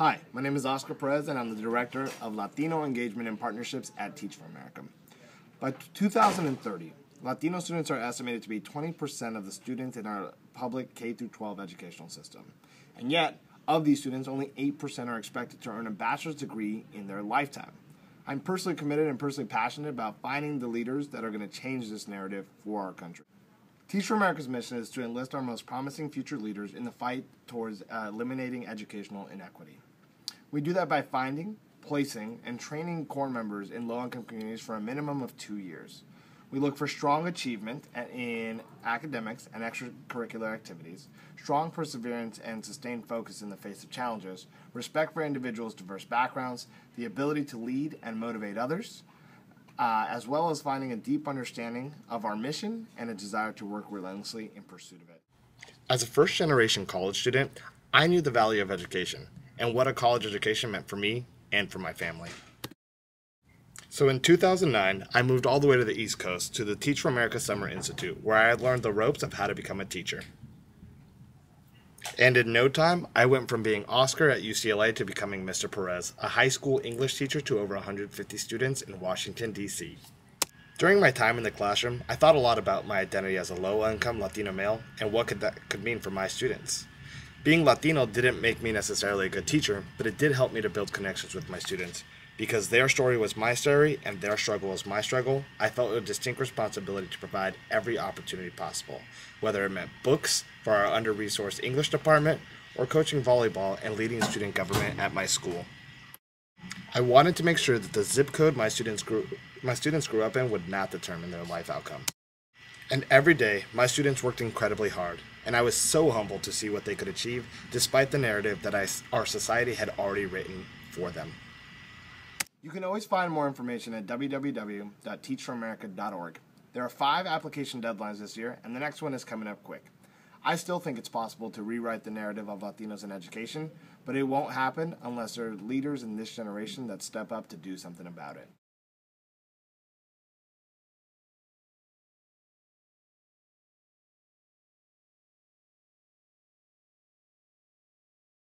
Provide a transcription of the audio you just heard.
Hi, my name is Oscar Perez, and I'm the Director of Latino Engagement and Partnerships at Teach for America. By 2030, Latino students are estimated to be 20% of the students in our public K-12 educational system. And yet, of these students, only 8% are expected to earn a bachelor's degree in their lifetime. I'm personally committed and personally passionate about finding the leaders that are going to change this narrative for our country. Teach for America's mission is to enlist our most promising future leaders in the fight towards eliminating educational inequity. We do that by finding, placing, and training core members in low-income communities for a minimum of 2 years. We look for strong achievement in academics and extracurricular activities, strong perseverance and sustained focus in the face of challenges, respect for individuals' diverse backgrounds, the ability to lead and motivate others, as well as finding a deep understanding of our mission and a desire to work relentlessly in pursuit of it. As a first-generation college student, I knew the value of education and what a college education meant for me and for my family. So in 2009, I moved all the way to the East Coast to the Teach for America Summer Institute, where I had learned the ropes of how to become a teacher. And in no time, I went from being Oscar at UCLA to becoming Mr. Perez, a high school English teacher to over 150 students in Washington, D.C. During my time in the classroom, I thought a lot about my identity as a low-income Latino male and what that could mean for my students. Being Latino didn't make me necessarily a good teacher, but it did help me to build connections with my students. Because their story was my story and their struggle was my struggle, I felt a distinct responsibility to provide every opportunity possible, whether it meant books for our under-resourced English department or coaching volleyball and leading student government at my school. I wanted to make sure that the zip code my students grew up in would not determine their life outcome. And every day, my students worked incredibly hard, and I was so humbled to see what they could achieve despite the narrative that our society had already written for them. You can always find more information at www.teachforamerica.org. There are 5 application deadlines this year, and the next one is coming up quick. I still think it's possible to rewrite the narrative of Latinos in education, but it won't happen unless there are leaders in this generation that step up to do something about it.